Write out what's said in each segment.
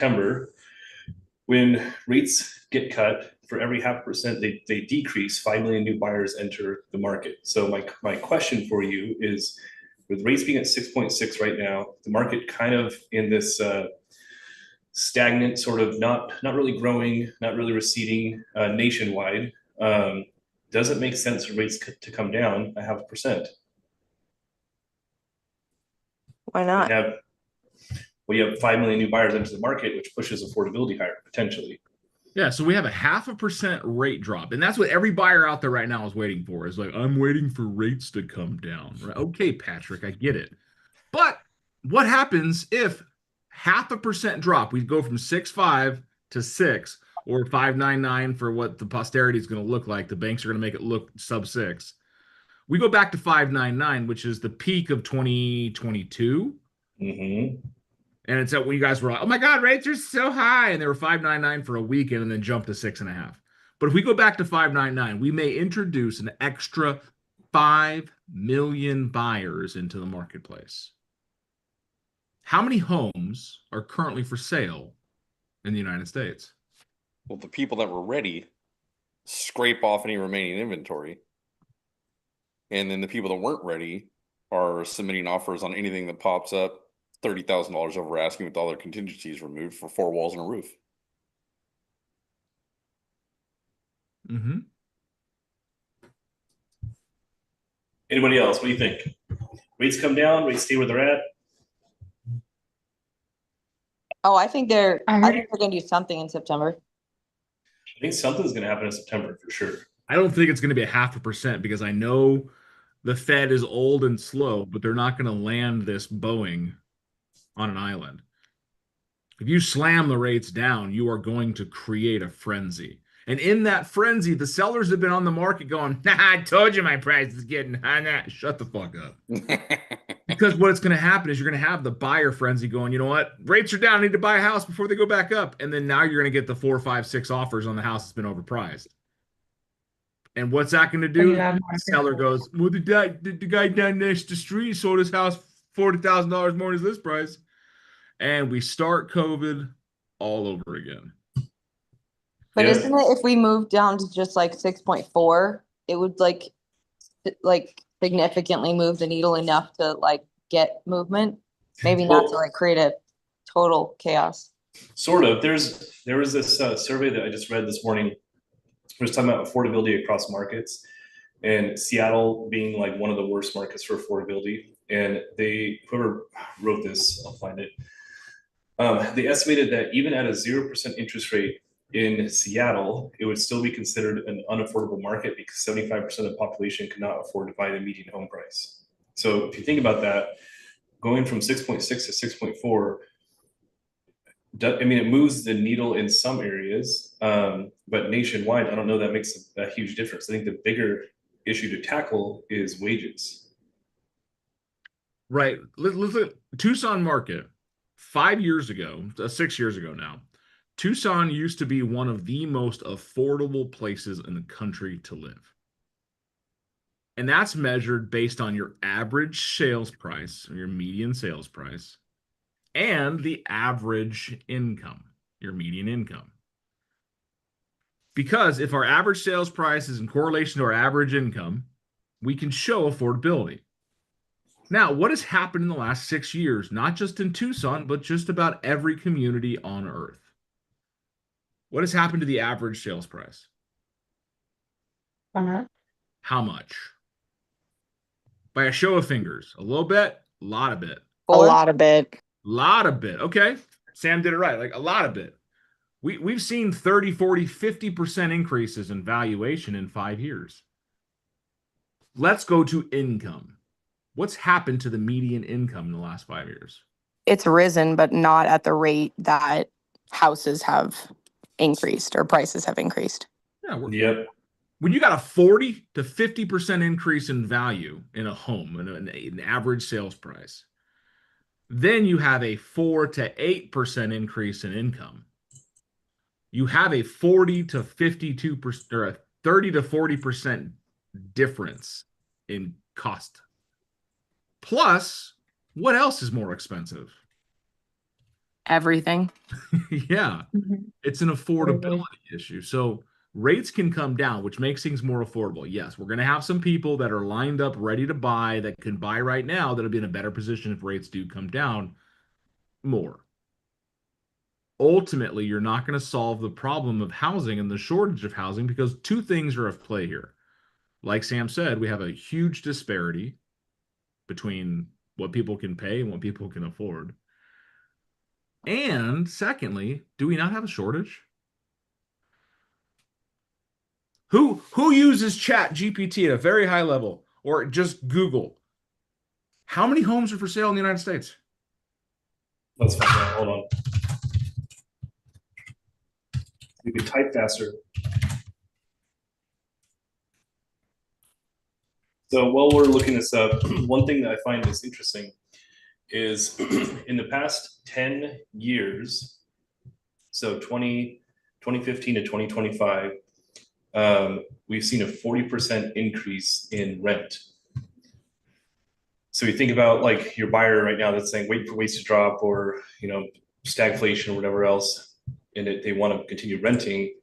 September, when rates get cut, for every 0.5%, they decrease, 5 million new buyers enter the market. So my question for you is, with rates being at 6.6 right now, the market kind of in this stagnant sort of not really growing, not really receding nationwide. Does it make sense for rates to come down 0.5%? Why not? You have 5 million new buyers into the market, which pushes affordability higher potentially. Yeah, so we have a 0.5% rate drop, and that's what every buyer out there right now is waiting for. Is like, I'm waiting for rates to come down. Right? Okay, Patrick, I get it. But what happens if 0.5% drop? We go from 6.5 to 6, or 5.99 for what the posterity is going to look like. The banks are going to make it look sub 6. We go back to 5.99, which is the peak of 2022. Mm-hmm. And it's at when you guys were like, oh my God, rates are so high. And they were 5.99 for a weekend and then jumped to 6.5. But if we go back to 5.99, we may introduce an extra 5 million buyers into the marketplace. How many homes are currently for sale in the United States? Well, the people that were ready scrape off any remaining inventory. And then the people that weren't ready are submitting offers on anything that pops up $30,000 over asking with all their contingencies removed for 4 walls and a roof. Mm-hmm. Anybody else? What do you think? Rates come down, rates stay where they're at? Oh, I think they're going to do something in September. I think something's going to happen in September for sure. I don't think it's going to be 0.5% because I know the Fed is old and slow, but they're not going to land this Boeing on an island. If you slam the rates down, you are going to create a frenzy. And in that frenzy, the sellers have been on the market going, nah, I told you my price is getting high. Nah, shut the fuck up. Because what's going to happen is you're going to have the buyer frenzy going, you know what? Rates are down. I need to buy a house before they go back up. And then now you're going to get the 4, 5, 6 offers on the house that's been overpriced. And what's that going to do? The seller goes, well, the guy down next the street sold his house $40,000 more than this price. And we start COVID all over again. But isn't it, if we move down to just like 6.4, it would like significantly move the needle enough to like get movement? Maybe not to like create a total chaos. Sort of. There was this survey that I just read this morning. It was talking about affordability across markets, and Seattle being like one of the worst markets for affordability. And whoever wrote this, I'll find it. They estimated that even at a 0% interest rate in Seattle, it would still be considered an unaffordable market because 75% of the population could not afford to buy the median home price. So if you think about that, going from 6.6 to 6.4, I mean, it moves the needle in some areas, but nationwide, I don't know that makes a huge difference. I think the bigger issue to tackle is wages. Right. Look at Tucson market 5 years ago, 6 years ago now. Tucson used to be one of the most affordable places in the country to live. And that's measured based on your average sales price, or your median sales price, and the average income, your median income. Because if our average sales price is in correlation to our average income, we can show affordability. Now, what has happened in the last 6 years, not just in Tucson, but just about every community on Earth? What has happened to the average sales price? How much? By a show of fingers. A little bit, a lot of bit. A lot of bit. Lot of bit. Okay. Sam did it right. Like a lot of bit. We've seen 30, 40, 50% increases in valuation in 5 years. Let's go to income. What's happened to the median income in the last 5 years? It's risen, but not at the rate that houses have increased or prices have increased. Yeah. Yep. When you got a 40 to 50% increase in value in a home and an average sales price, then you have a 4 to 8% increase in income. You have a 40 to 52% or a 30 to 40% difference in cost. Plus, what else is more expensive? Everything. Yeah, it's an affordability issue. So rates can come down, which makes things more affordable. Yes, we're going to have some people that are lined up ready to buy that can buy right now that'll be in a better position if rates do come down more. Ultimately, you're not going to solve the problem of housing and the shortage of housing because two things are at play here. Like Sam said, we have a huge disparity between what people can pay and what people can afford. And secondly, do we not have a shortage? Who uses Chat GPT at a very high level or just Google? How many homes are for sale in the United States? Let's find out. Hold on. You can type faster. So while we're looking this up, one thing that I find is interesting is in the past 10 years, so 2015 to 2025, we've seen a 40% increase in rent. So you think about like your buyer right now that's saying wait for rates to drop or stagflation or whatever else, and they want to continue renting.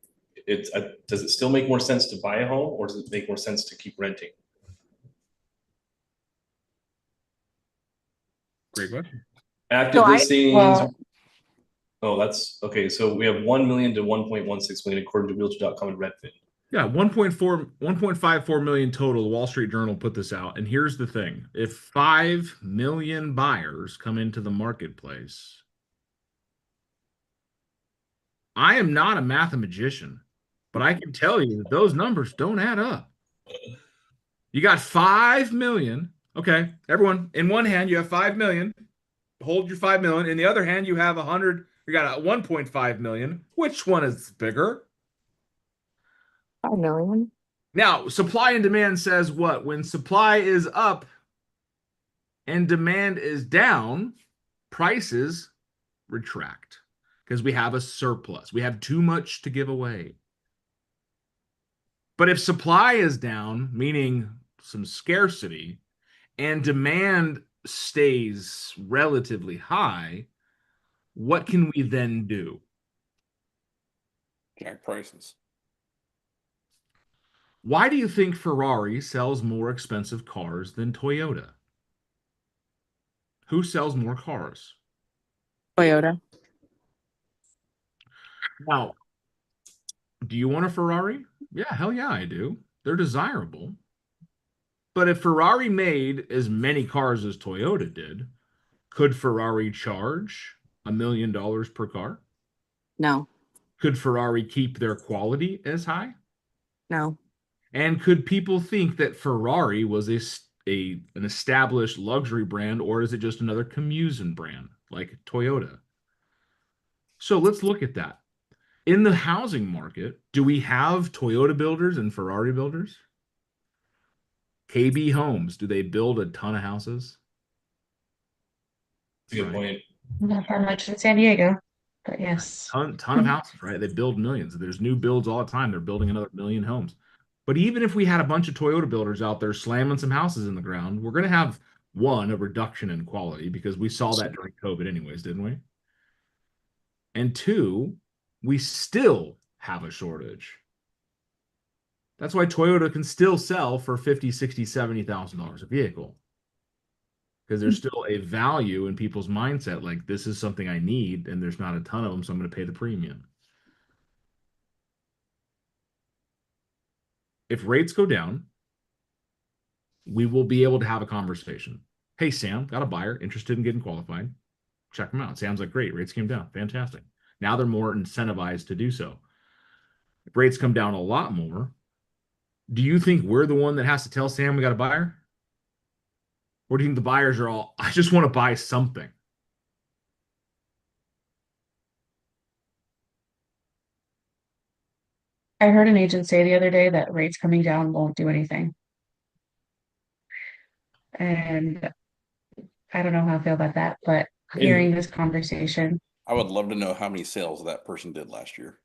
Does it still make more sense to buy a home or does it make more sense to keep renting? Great question. Active So listings. Oh, that's okay. So we have 1 million to 1.16 million according to Realtor.com and Redfin. Yeah, 1.54 million total. The Wall Street Journal put this out. And here's the thing. If 5 million buyers come into the marketplace, I am not a mathematician, but I can tell you that those numbers don't add up. You got 5 million. Okay, everyone, in one hand, you have 5 million. Hold your 5 million. In the other hand, you have 100. You got a 1.5 million. Which one is bigger? 5 million. Now, supply and demand says what? When supply is up and demand is down, prices retract because we have a surplus. We have too much to give away. But if supply is down, meaning some scarcity, and demand stays relatively high, what can we then do? Jack prices. Why do you think Ferrari sells more expensive cars than Toyota? Who sells more cars? Toyota. Now, do you want a Ferrari? Yeah, hell yeah, I do. They're desirable. But if Ferrari made as many cars as Toyota did, could Ferrari charge $1 million per car? No. Could Ferrari keep their quality as high? No. And could people think that Ferrari was an established luxury brand, or is it just another commune brand like Toyota? So let's look at that. In the housing market, do we have Toyota builders and Ferrari builders? KB Homes, do they build a ton of houses? That's a good point. Not that much in San Diego, but yes. Ton of houses, right? They build millions. There's new builds all the time. They're building another million homes. But even if we had a bunch of Toyota builders out there slamming some houses in the ground, we're going to have, one, a reduction in quality because we saw that during COVID anyways, didn't we? And two, we still have a shortage. That's why Toyota can still sell for $50,000, $60,000, $70,000 a vehicle. Because there's still a value in people's mindset, like this is something I need, and there's not a ton of them, so I'm going to pay the premium. If rates go down, we will be able to have a conversation. Hey, Sam, got a buyer interested in getting qualified. Check them out. Sam's like, great, rates came down. Fantastic. Now they're more incentivized to do so. If rates come down a lot more, do you think we're the one that has to tell Sam we got a buyer? Or do you think the buyers are all, I just want to buy something? I heard an agent say the other day that rates coming down won't do anything. And I don't know how I feel about that, but hearing this conversation, I would love to know how many sales that person did last year.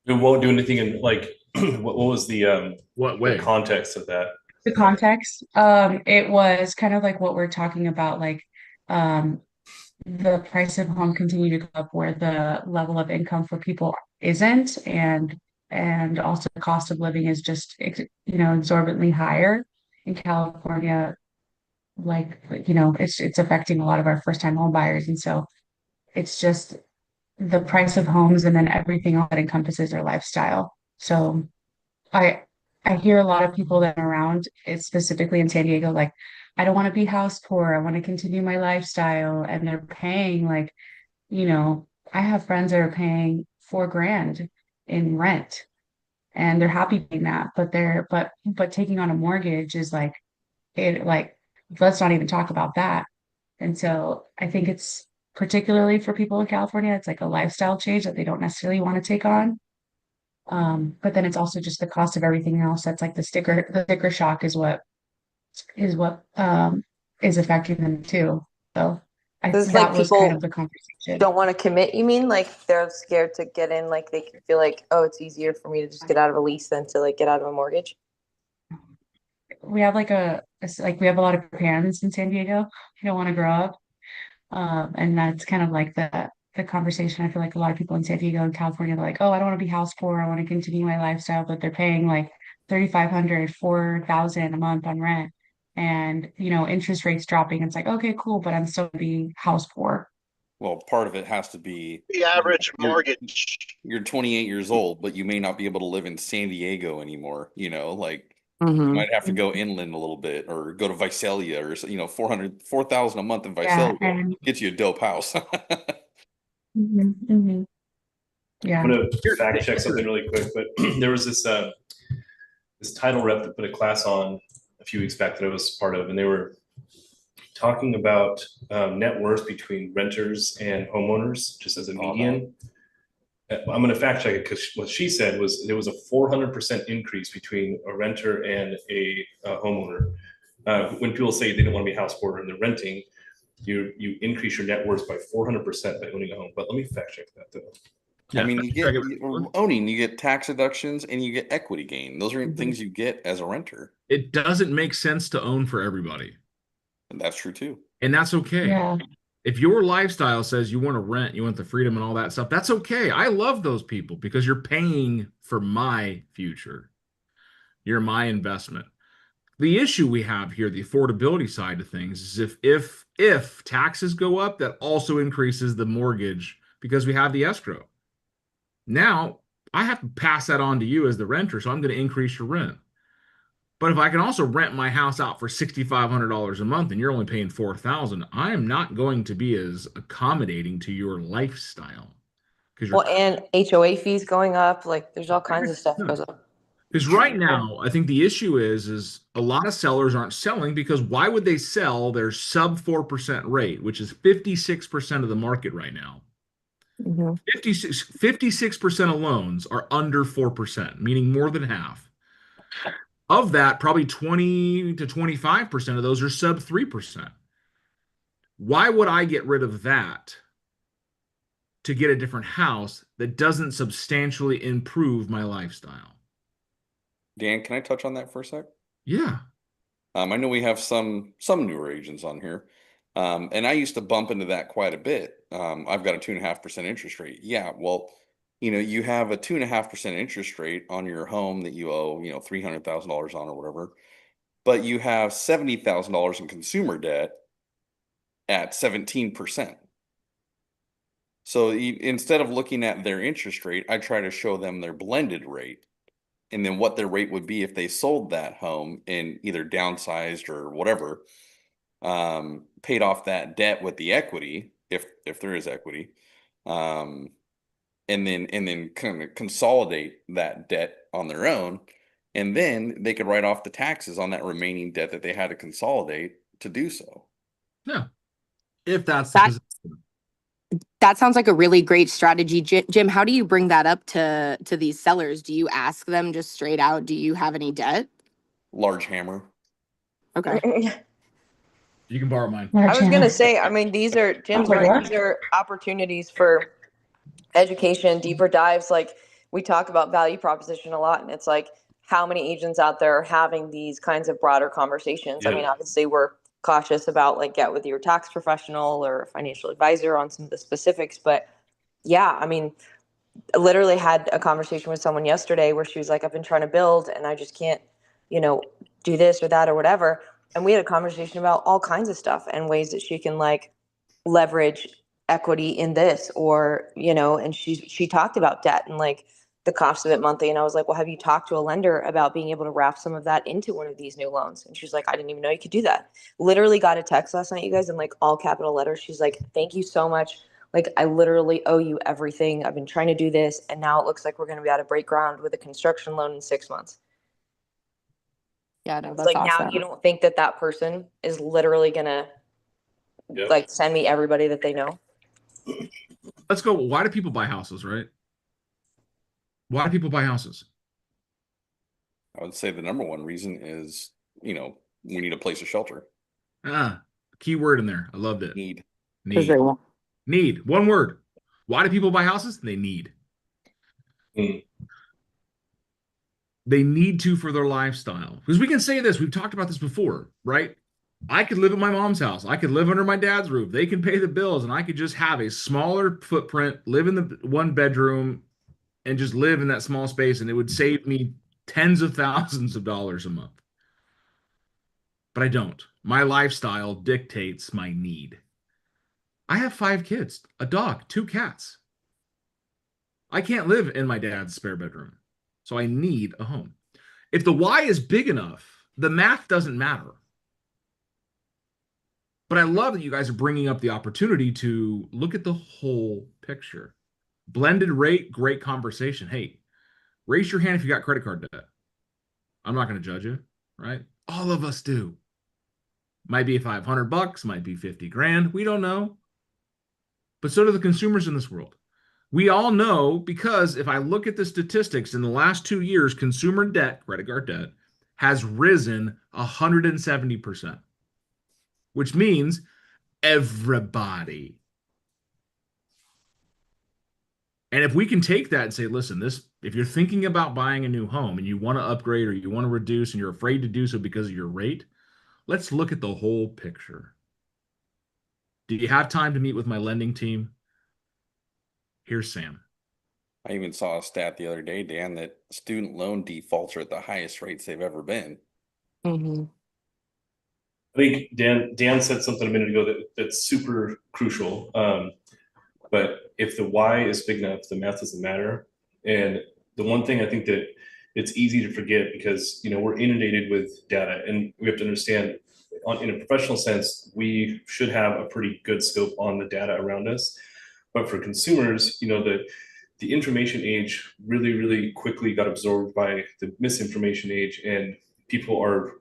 It won't do anything in like what was the What way? context of that? the context, it was kind of like what we're talking about, like the price of home continue to go up where the level of income for people isn't, and also the cost of living is just exorbitantly higher in California. Like, it's affecting a lot of our first time home buyers, and so it's just the price of homes and then everything else that encompasses their lifestyle. So I I hear a lot of people that are around, it's specifically in San Diego, like, I don't want to be house poor. I want to continue my lifestyle. And they're paying like, I have friends that are paying 4 grand in rent and they're happy paying that, but but taking on a mortgage is like, let's not even talk about that. And so I think it's particularly for people in California, it's like a lifestyle change that they don't necessarily want to take on. But then it's also just the cost of everything else. That's like the sticker shock is what is affecting them too. So It's that like was kind people of the conversation. don't want to commit, you mean? Like they're scared to get in, like they can feel like, oh, it's easier for me to just get out of a lease than to like get out of a mortgage. We have we have a lot of parents in San Diego who don't want to grow up. And that's kind of like the conversation. I feel like a lot of people in San Diego and California, they're like, oh, I don't want to be house poor. I want to continue my lifestyle, but they're paying like 3,500, 4,000 a month on rent. And interest rates dropping. It's like, okay, cool, but I'm still gonna be house poor. Well, part of it has to be The average you're mortgage. you're 28 years old, but you may not be able to live in San Diego anymore. Like you Mhm. might have to go inland a little bit or go to Visalia or 4,000 a month in Yeah, Visalia and gets you a dope house. yeah. I'm gonna fact check something really quick, but there was this title rep that put a class on a few weeks back that I was part of, and they were talking about net worth between renters and homeowners, just as a median. I'm going to fact check it because what she said was there was a 400% increase between a renter and a homeowner. When people say they don't want to be house poor and they're renting, you increase your net worth by 400% by owning a home. But let me fact check that though. I mean, check it. owning, you get tax deductions and you get equity gain. Those are Mhm. things you get as a renter. It doesn't make sense to own for everybody. And that's true too. And that's okay. Yeah. If your lifestyle says you want to rent, you want the freedom and all that stuff, that's okay. I love those people because you're paying for my future. You're my investment. The issue we have here, the affordability side of things, is if taxes go up, that also increases the mortgage because we have the escrow. Now I have to pass that on to you as the renter, so I'm going to increase your rent. But if I can also rent my house out for $6,500 a month and you're only paying $4,000, I am not going to be as accommodating to your lifestyle. Well, and HOA fees going up, like there's all kinds of stuff goes up. Because right now, I think the issue is a lot of sellers aren't selling because why would they sell their sub 4% rate, which is 56% of the market right now? Mhm. 56% of loans are under 4%, meaning more than half. Of that, probably 20 to 25% of those are sub 3%. Why would I get rid of that to get a different house that doesn't substantially improve my lifestyle? Dan, can I touch on that for a sec? Yeah. I know we have some newer agents on here. And I used to bump into that quite a bit. I've got a 2.5% interest rate. Yeah, well, you have a 2.5% interest rate on your home that you owe, $300,000 on or whatever, but you have $70,000 in consumer debt at 17%. So instead of looking at their interest rate, I try to show them their blended rate and then what their rate would be if they sold that home and either downsized or whatever, paid off that debt with the equity, if there is equity, and then kind of consolidate that debt on their own, and then they could write off the taxes on that remaining debt that they had to consolidate to do so. Yeah. If that's That- the That sounds like a really great strategy. Jim, how do you bring that up to these sellers? Do you ask them just straight out, do you have any debt? Large hammer. Okay. you can borrow mine. I was gonna say, I mean, these are Jim's Wait, right. what? These are opportunities for education, deeper dives. Like we talk about value proposition a lot, and it's like how many agents out there are having these kinds of broader conversations. I Yeah. mean, obviously we're cautious about like get with your tax professional or financial advisor on some of the specifics. But yeah, I mean, I literally had a conversation with someone yesterday where she was like, I've been trying to build and I just can't, do this or that or whatever. And we had a conversation about all kinds of stuff and ways that she can like leverage equity in this, or and she talked about debt and like the cost of it monthly, and I was like, well, have you talked to a lender about being able to wrap some of that into one of these new loans? And she's like, I didn't even know you could do that. Literally got a text last night, you guys, in like all capital letters. She's like, thank you so much, like I literally owe you everything. I've been trying to do this and now it looks like we're going to be able to break ground with a construction loan in 6 months. Yeah, no, It's that's like, now awesome. you don't think that that person is literally gonna Yep. like send me everybody that they know? Let's go. Why do people buy houses, right? Why do people buy houses? I would say the number one reason is, we need a place to shelter. Key word in there. I loved it. Need. Because they want. Need. One word. Why do people buy houses? They need. Mm. They need to for their lifestyle. Because we can say this, we've talked about this before, right? I could live at my mom's house. I could live under my dad's roof. They can pay the bills, and I could just have a smaller footprint, live in the one bedroom, and just live in that small space, and it would save me tens of thousands of dollars a month. But I don't. My lifestyle dictates my need. I have 5 kids, a dog, 2 cats. I can't live in my dad's spare bedroom. So I need a home. If the why is big enough, the math doesn't matter. But I love that you guys are bringing up the opportunity to look at the whole picture. Blended rate, great conversation. Hey, raise your hand if you got credit card debt. I'm not going to judge you, right? All of us do. Might be $500, might be 50 grand. We don't know. But so do the consumers in this world. We all know, because if I look at the statistics in the last 2 years, consumer debt, credit card debt, has risen 170%, which means everybody. And if we can take that and say, listen, if you're thinking about buying a new home and you want to upgrade or you want to reduce and you're afraid to do so because of your rate, let's look at the whole picture. Do you have time to meet with my lending team? Here's Sam. I even saw a stat the other day, Dan, that student loan defaults are at the highest rates they've ever been. Mhm. I think Dan said something a minute ago that's super crucial. But if the why is big enough, the math doesn't matter. And the one thing I think that it's easy to forget, because we're inundated with data, and we have to understand, in a professional sense, we should have a pretty good scope on the data around us. But for consumers, the information age really quickly got absorbed by the misinformation age, and people are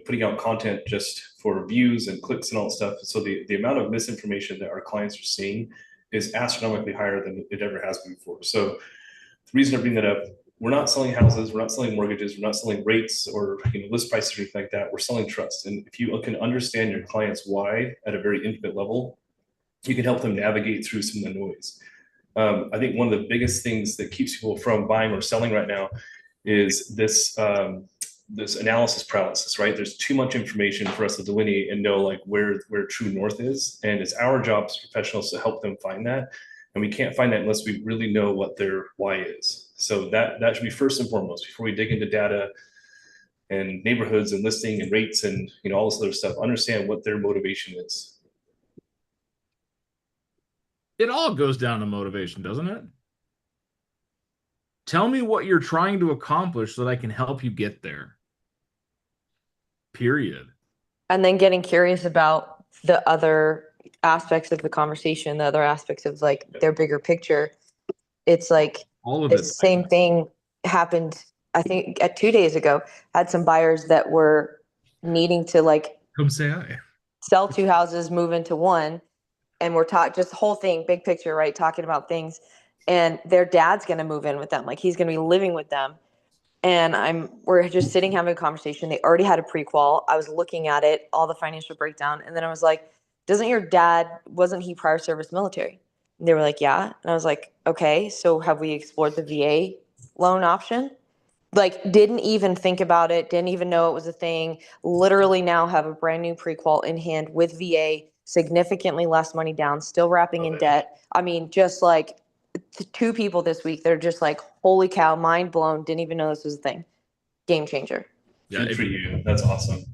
putting out content just for views and clicks and all that stuff. So the amount of misinformation that our clients are seeing is astronomically higher than it ever has been before. So the reason I bring that up, we're not selling houses, we're not selling mortgages, we're not selling rates or list prices or anything like that. We're selling trust. And if you can understand your client's why at a very intimate level, you can help them navigate through some of the noise. I think one of the biggest things that keeps people from buying or selling right now is this analysis paralysis, right? There's too much information for us to delineate and know like where true north is. And it's our job as professionals to help them find that. And we can't find that unless we really know what their why is. So that should be first and foremost before we dig into data and neighborhoods and listing and rates and all this other stuff. Understand what their motivation is. It all goes down to motivation, doesn't it? Tell me what you're trying to accomplish so that I can help you get there. Period. And then getting curious about the other aspects of the conversation, the other aspects of like their bigger picture. It's like All of the it. same thing happened, I think, 2 days ago. Had some buyers that were needing to like Come say hi. sell 2 houses, move into one. And we're talking just the whole thing, big picture, right? Talking about things. And their dad's going to move in with them. Like he's going to be living with them. And we're just sitting having a conversation. They already had a prequal. I was looking at it, all the financial breakdown. And then I was like, wasn't he prior service military? And they were like, yeah. And I was like, okay, so have we explored the VA loan option? Like, didn't even think about it, didn't even know it was a thing. Literally now have a brand new prequal in hand with VA, significantly less money down, still wrapping in debt. I mean, just like two people this week, they're just like, holy cow, mind blown, didn't even know this was a thing. Game changer. Yeah, Good for you. That's awesome.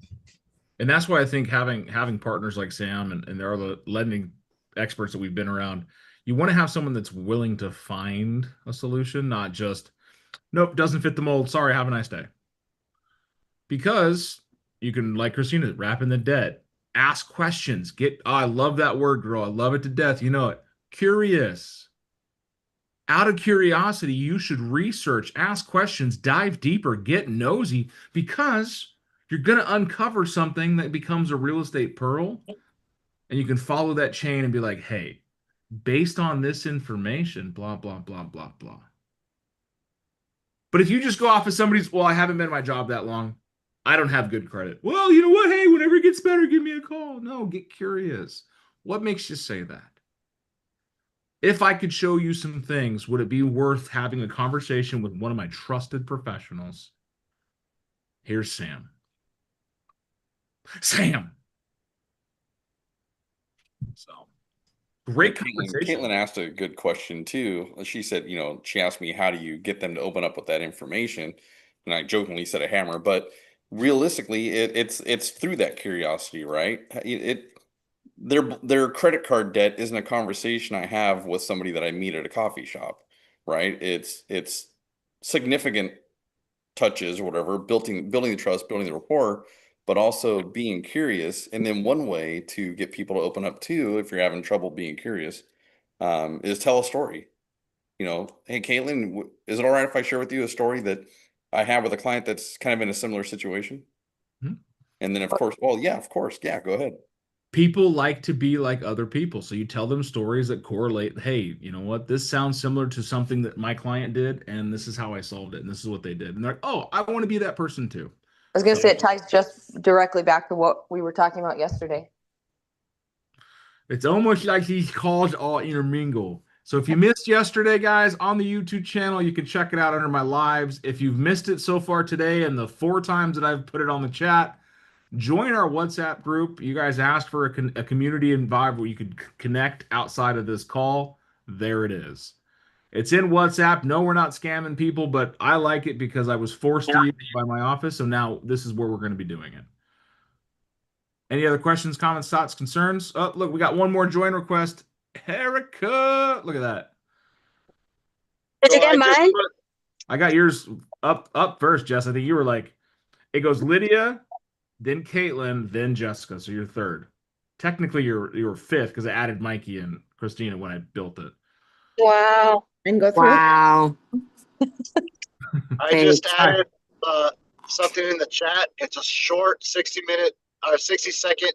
and that's why I think having partners like Sam and there are the lending experts that we've been around, you want to have someone that's willing to find a solution, not just, nope, doesn't fit the mold. Sorry, have a nice day. Because you can, like Christina, wrap in the debt, ask questions, I love that word, girl. I love it to death. You know it. Curious. Out of curiosity, you should research, ask questions, dive deeper, get nosy, because you're going to uncover something that becomes a real estate pearl. And you can follow that chain and be like, hey, based on this information, blah, blah, blah, blah, blah. But if you just go off of somebody's, well, I haven't been in my job that long, I don't have good credit. Well, you know what? Hey, whenever it gets better, give me a call. No, get curious. What makes you say that? If I could show you some things, would it be worth having a conversation with one of my trusted professionals? Here's Sam. Sam. So great conversation. Caitlin asked a good question too. She said, she asked me, how do you get them to open up with that information? And I jokingly said a hammer, but realistically, it's through that curiosity, right? Their credit card debt isn't a conversation I have with somebody that I meet at a coffee shop, right? It's significant touches or whatever, building the trust, building the rapport, but also being curious. And then one way to get people to open up too, if you're having trouble being curious, is tell a story. Hey, Caitlin, is it all right if I share with you a story that I have with a client that's kind of in a similar situation? Hmm. And then, of course, well, yeah, of course. Yeah, go ahead. People like to be like other people. So you tell them stories that correlate. Hey, you know what? This sounds similar to something that my client did, and this is how I solved it, and this is what they did. And they're like, oh, I want to be that person too. I was going to say, it ties just directly back to what we were talking about yesterday. It's almost like these calls all intermingle. So if you missed yesterday, guys, on the YouTube channel, you can check it out under my lives. If you've missed it so far today and the 4 times that I've put it on the chat, join our WhatsApp group. You guys asked for a community and vibe where you could connect outside of this call. There it is. It's in WhatsApp. No, we're not scamming people, but I like it because I was forced to use it by my office. So now this is where we're going to be doing it. Any other questions, comments, thoughts, concerns? Oh, look, we got one more join request. Erica, look at that. Did you get mine? I got yours up first, Jess. I think you were like, it goes Lydia, then Caitlin, then Jessica. So you're third. Technically, you're fifth because I added Mikey and Christina when I built it. Wow. And go through. Wow. I just added something in the chat. It's a short 60-second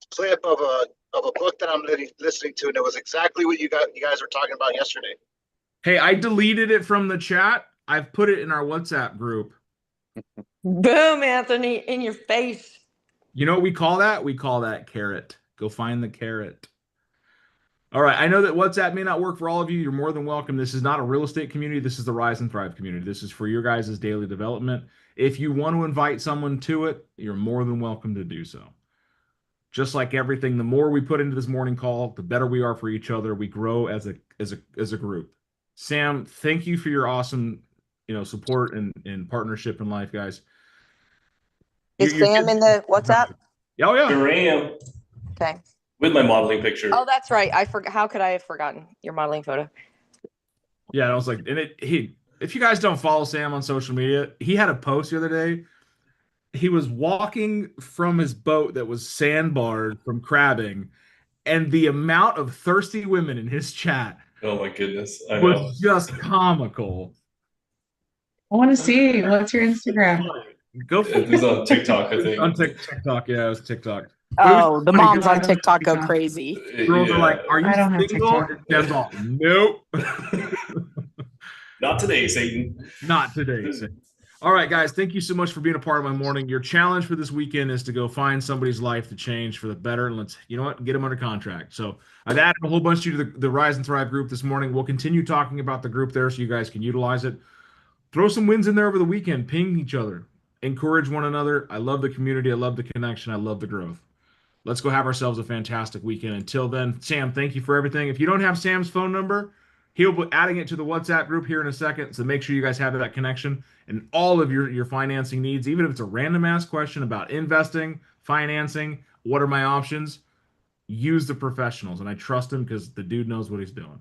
clip of a book that I'm listening to, and it was exactly what you guys were talking about yesterday. Hey, I deleted it from the chat. I've put it in our WhatsApp group. Boom, Anthony, in your face. You know what we call that? We call that carrot. Go find the carrot. All right. I know that WhatsApp may not work for all of you. You're more than welcome. This is not a real estate community. This is the Rise and Thrive community. This is for your guys' daily development. If you want to invite someone to it, you're more than welcome to do so. Just like everything, the more we put into this morning call, the better we are for each other. We grow as a group. Sam, thank you for your awesome, support and partnership in life, guys. Is Sam in the WhatsApp? Oh yeah. Sure am. Okay. With my modeling picture. Oh, that's right. I forgot. How could I have forgotten your modeling photo? Yeah, I was like, and if you guys don't follow Sam on social media, he had a post the other day. He was walking from his boat that was sandbarred from crabbing, and the amount of thirsty women in his chat Oh my goodness. I know. was just comical. I want to see. What's your Instagram? Go for It was on TikTok, I think. On TikTok, yeah, it was TikTok. Oh, the funny moms because on TikTok go crazy. Girls are like, "Are you I don't have single?" TikTok. That's all. Nope. Not today, Satan. Not today. Satan. All right, guys. Thank you so much for being a part of my morning. Your challenge for this weekend is to go find somebody's life to change for the better, and let's, get them under contract. So I've added a whole bunch of you to the Rise and Thrive group this morning. We'll continue talking about the group there so you guys can utilize it. throw some wins in there over the weekend. Ping each other. Encourage one another. I love the community. I love the connection. I love the growth. Let's go have ourselves a fantastic weekend. Until then, Sam, thank you for everything. If you don't have Sam's phone number, he'll be adding it to the WhatsApp group here in a second. So make sure you guys have that connection and all of your financing needs, even if it's a random ass question about investing, financing, what are my options? Use the professionals. And I trust him because the dude knows what he's doing.